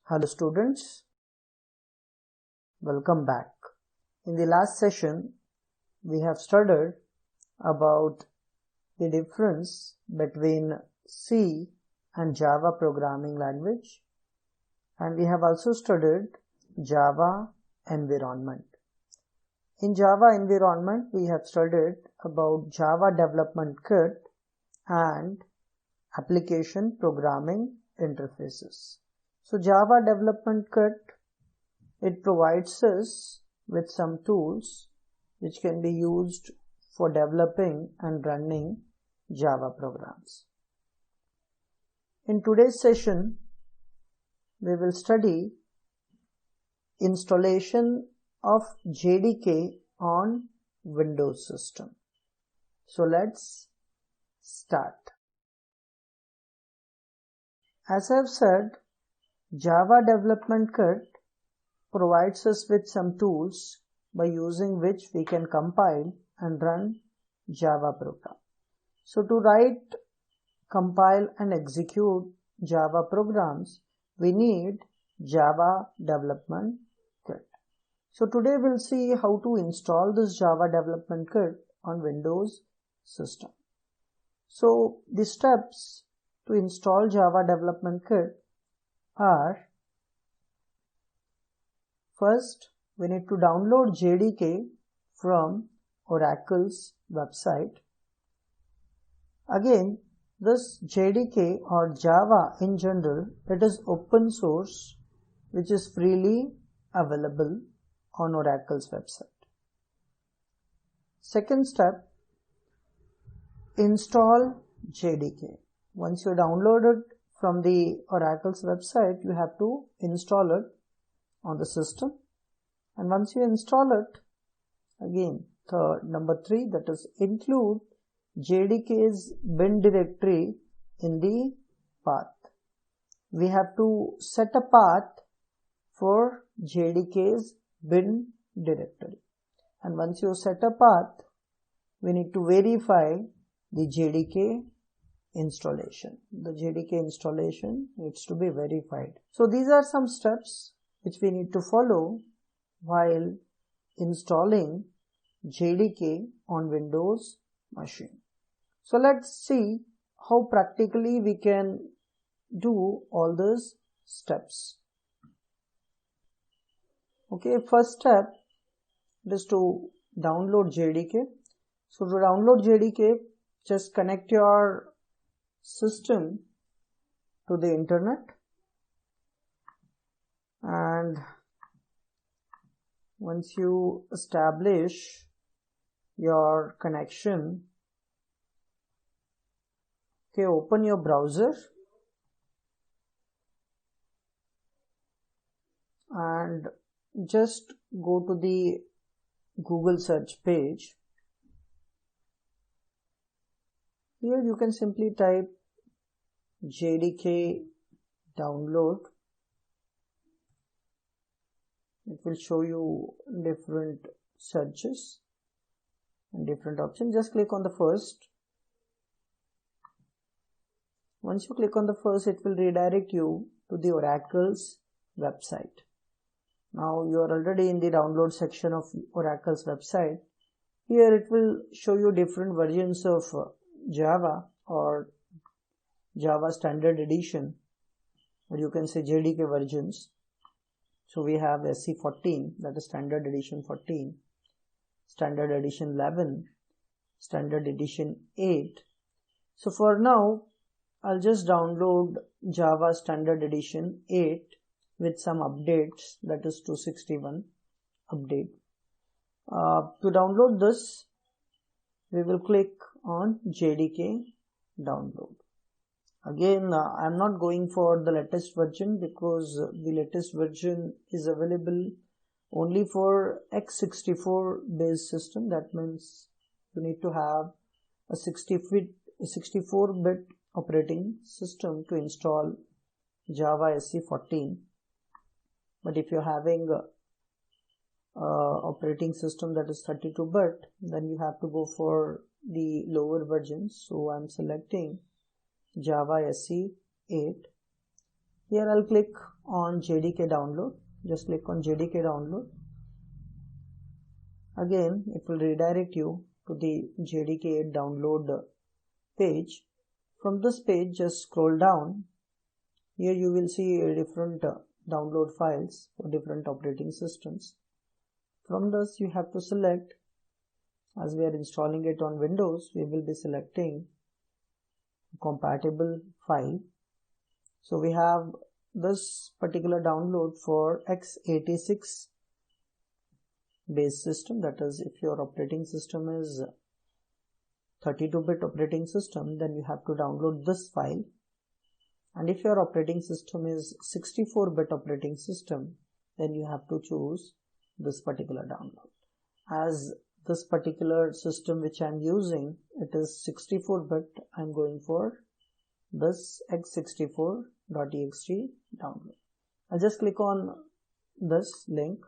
Hello students, welcome back. In the last session, we have studied about the difference between C and Java programming language, and we have also studied Java environment. In Java environment, we have studied about Java Development Kit and application programming interfaces. So Java Development Kit, it provides us with some tools which can be used for developing and running Java programs. In today's session, we will study installation of JDK on Windows system. So let's start. As I have said, Java Development Kit provides us with some tools by using which we can compile and run Java program. So to write, compile and execute Java programs, we need Java Development Kit. So today we'll see how to install this Java Development Kit on Windows system. So the steps to install Java Development Kit are: first, we need to download JDK from Oracle's website. Again, this JDK or Java in general, it is open source, which is freely available on Oracle's website. Second step, install JDK. Once you download it from the Oracle's website, you have to install it on the system. And once you install it, again, number 3, that is include JDK's bin directory in the path. We have to set a path for JDK's bin directory. And once you set a path, we need to verify the JDK installation. The JDK installation needs to be verified. So these are some steps which we need to follow while installing JDK on Windows machine. So let's see how practically we can do all these steps. Okay, first step is to download JDK. So to download JDK, just connect your system to the internet, and once you establish your connection, okay, open your browser and just go to the Google search page. Here you can simply type JDK download. It will show you different searches and different options. Just click on the first. Once you click on the first, it will redirect you to the Oracle's website. Now you are already in the download section of Oracle's website. Here it will show you different versions of Java or Java Standard Edition, or you can say JDK versions. So we have SC14, that is Standard Edition 14, Standard Edition 11, Standard Edition 8. So for now, I'll just download Java Standard Edition 8 with some updates, that is 261 update. To download this, we will click on JDK download. Again, I'm not going for the latest version because the latest version is available only for x64 based system. That means you need to have a 64-bit operating system to install Java SC14. But if you're having operating system that is 32-bit, then you have to go for the lower versions. So I'm selecting Java SC8. Here I'll click on JDK download. Just click on JDK download. Again, it will redirect you to the JDK download page. From this page, just scroll down. Here you will see different download files for different operating systems. From this, you have to select, as we are installing it on Windows, we will be selecting a compatible file. So we have this particular download for x86 base system, that is, if your operating system is 32-bit operating system, then you have to download this file. And if your operating system is 64-bit operating system, then you have to choose this particular download. As this particular system which I am using, it is 64-bit, I am going for this x64.txt download. I'll just click on this link.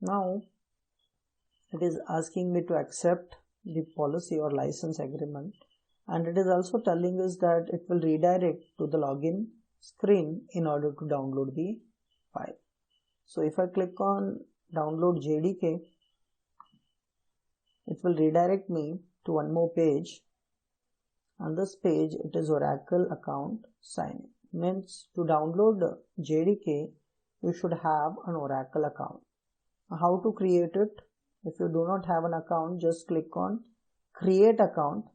Now it is asking me to accept the policy or license agreement, and it is also telling us that it will redirect to the login screen in order to download the file. So if I click on download JDK, it will redirect me to one more page. On this page, it is Oracle account sign in. Means to download JDK, you should have an Oracle account. How to create it? If you do not have an account, just click on create account.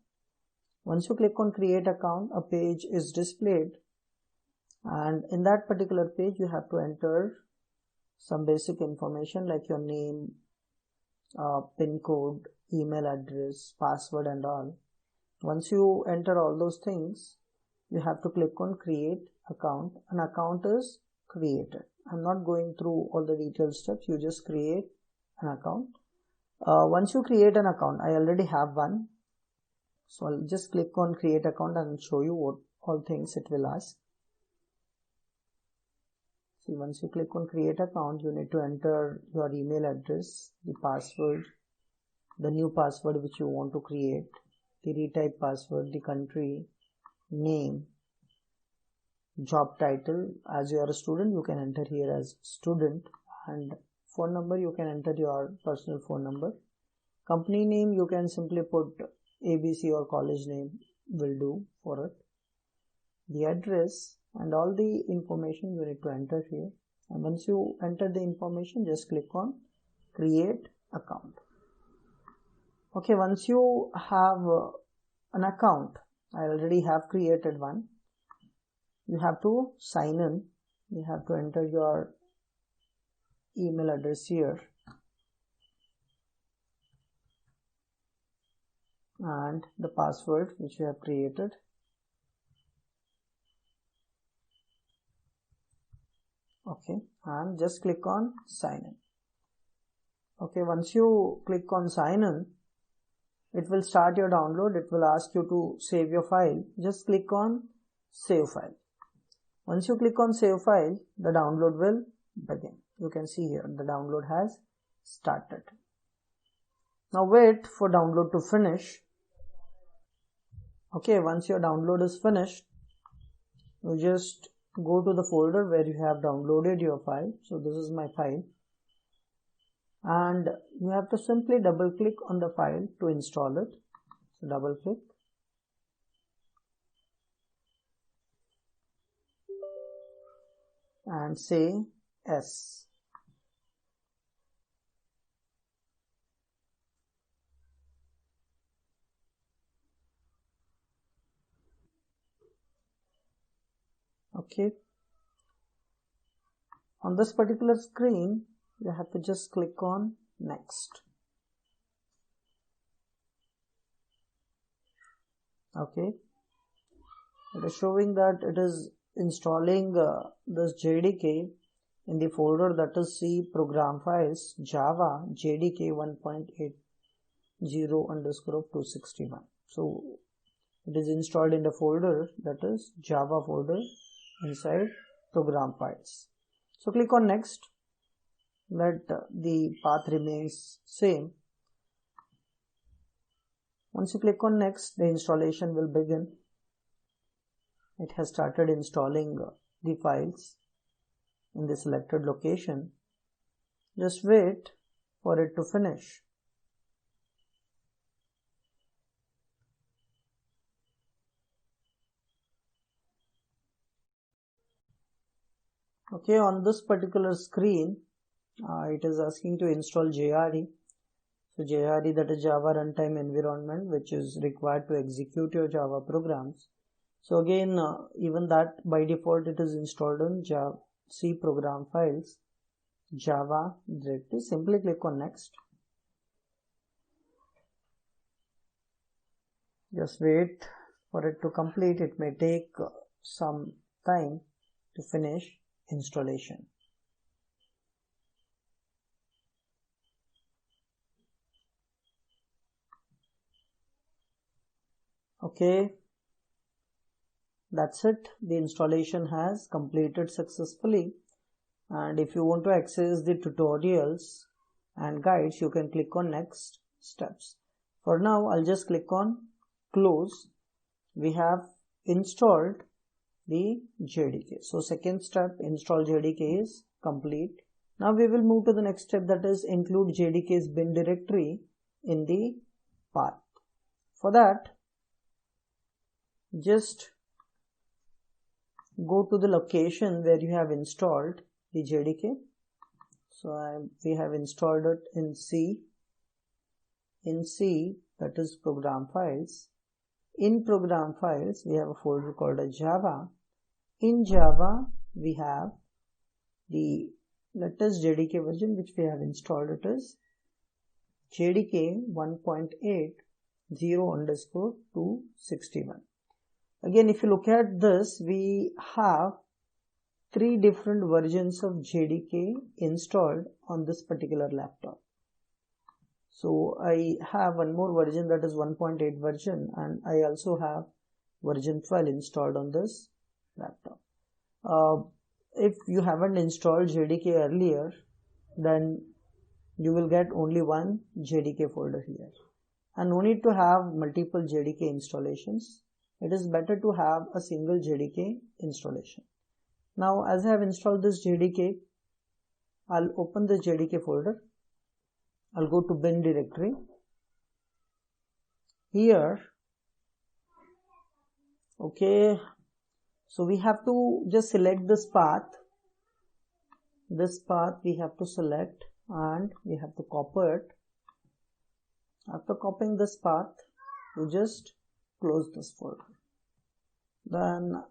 Once you click on create account, a page is displayed, and in that particular page you have to enter some basic information like your name, PIN code, email address, password and all. Once you enter all those things, you have to click on create account. An account is created. I'm not going through all the detailed steps. You just create an account. Once you create an account, I already have one, so I'll just click on create account and show you what all things it will ask. See, once you click on create account, you need to enter your email address, the password, the new password which you want to create, the retype password, the country, name, job title. As you are a student, you can enter here as student, and phone number, you can enter your personal phone number. Company name, you can simply put ABC or college name will do for it. The address and all the information you need to enter here. And once you enter the information, just click on create account. Okay, once you have an account, I already have created one. You have to sign in. You have to enter your email address here and the password which you have created. Okay, and just click on sign in. Okay, once you click on sign in, it will start your download. It will ask you to save your file. Just click on save file. Once you click on save file, the download will begin. You can see here the download has started. Now wait for download to finish. Okay, once your download is finished, you just go to the folder where you have downloaded your file. So this is my file, and you have to simply double click on the file to install it. So double click, and say yes. Okay, on this particular screen, you have to just click on next. Okay, it is showing that it is installing this JDK in the folder that is C program files Java JDK 1.80_261. So it is installed in the folder that is Java folder inside program files. So click on next. Let the path remains same. Once you click on next, the installation will begin. It has started installing the files. in the selected location. Just wait for it to finish. Okay, on this particular screen, it is asking to install JRE. So JRE, that is Java Runtime Environment, which is required to execute your Java programs. So again, even that by default it is installed on Java C program files, Java directory. Simply click on next. Just wait for it to complete. It may take some time to finish installation. Okay, that's it. The installation has completed successfully. And if you want to access the tutorials and guides, you can click on next steps. For now, I'll just click on close. We have installed the JDK. So second step, install JDK, is complete. Now we will move to the next step, that is include JDK's bin directory in the path. For that, just go to the location where you have installed the JDK. So we have installed it in C. In C, that is program files. In program files, we have a folder called as Java. In Java, we have the latest JDK version which we have installed. It is JDK 1.8.0_261. Again, if you look at this, we have 3 different versions of JDK installed on this particular laptop. So I have one more version, that is 1.8 version, and I also have version 12 installed on this laptop. If you haven't installed JDK earlier, then you will get only one JDK folder here, and no need to have multiple JDK installations. It is better to have a single JDK installation. Now, as I have installed this JDK, I'll open the JDK folder. I'll go to bin directory. Here, okay, so we have to just select this path. This path we have to select and we have to copy it. After copying this path, you just close this folder. Then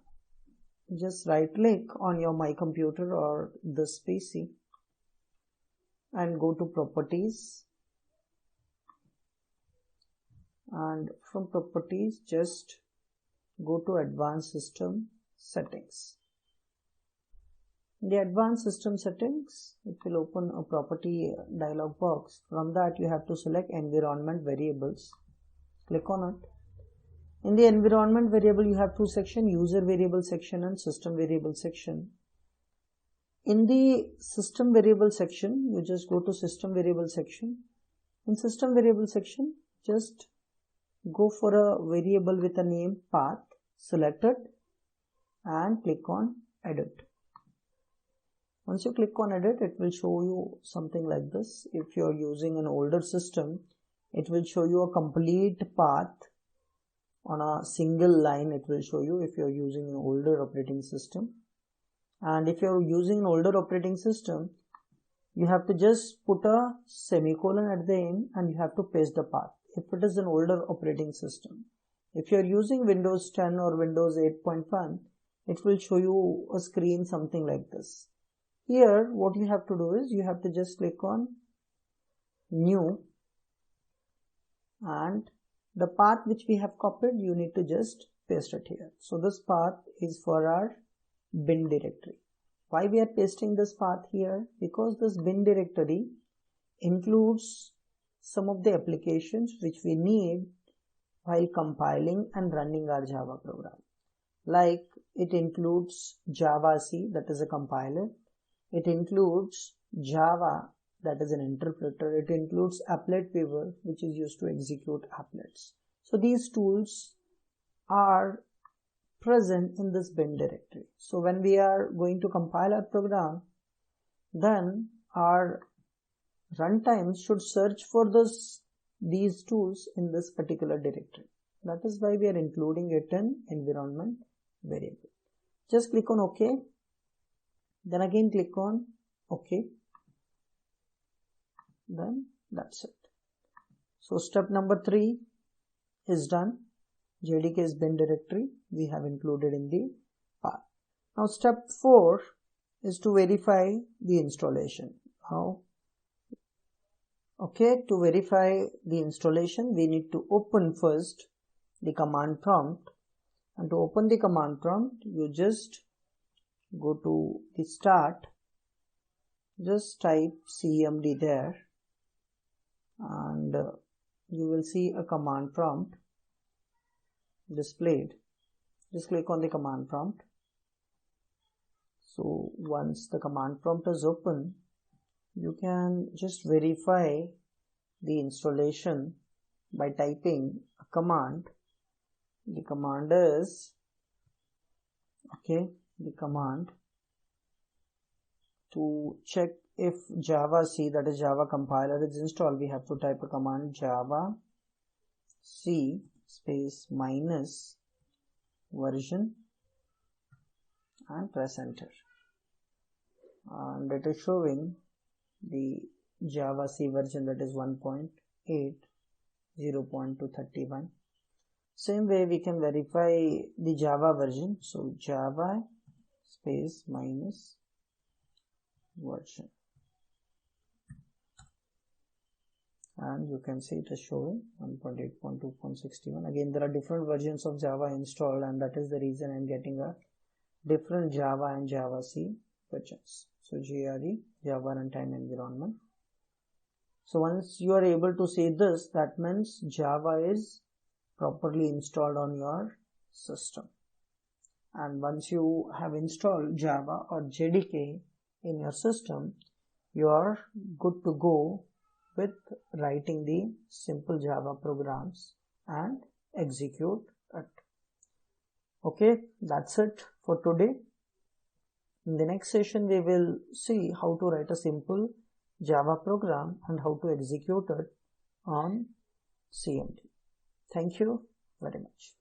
just right click on your My Computer or this PC and go to Properties, and from Properties just go to Advanced System Settings. In the Advanced System Settings, it will open a property dialog box. From that you have to select Environment Variables. Click on it. In the environment variable, you have 2 sections, user variable section and system variable section. In the system variable section, you just go to system variable section. In system variable section, just go for a variable with a name path, select it and click on edit. Once you click on edit, it will show you something like this. If you are using an older system, it will show you a complete path on a single line. It will show you if you are using an older operating system. And if you are using an older operating system, you have to just put a semicolon at the end and you have to paste the path if it is an older operating system. If you are using Windows 10 or Windows 8.1, it will show you a screen something like this. Here what you have to do is you have to just click on New, and the path which we have copied, you need to just paste it here. So this path is for our bin directory. Why we are pasting this path here? Because this bin directory includes some of the applications which we need while compiling and running our Java program. Like it includes Java C, that is a compiler. It includes Java, that is an interpreter. It includes Applet Viewer, which is used to execute applets. So these tools are present in this bin directory. So when we are going to compile our program, then our runtime should search for these tools in this particular directory. That is why we are including it in environment variable. Just click on OK. Then again click on OK. Then that's it. So step number 3 is done. JDK's bin directory we have included in the path. Now step 4 is to verify the installation. Now, to verify the installation, we need to open first the command prompt, and to open the command prompt, you just go to the start, just type cmd there, and you will see a command prompt displayed. Just click on the command prompt. So once the command prompt is open, you can just verify the installation by typing a command. The command is the command to check if javac, that is Java compiler, is installed. We have to type a command javac space minus version and press enter, and it is showing the javac version, that is 1.8 0.231. Same way we can verify the Java version. So Java space minus version, and you can see it is showing 1.8.2.61. Again, there are different versions of Java installed, and that is the reason I am getting a different Java and javac versions. So JRE, Java Runtime Environment. So once you are able to see this, that means Java is properly installed on your system. And once you have installed Java or JDK in your system, you are good to go with writing the simple Java programs and execute it. Okay, that's it for today. In the next session, we will see how to write a simple Java program and how to execute it on CMD. Thank you very much.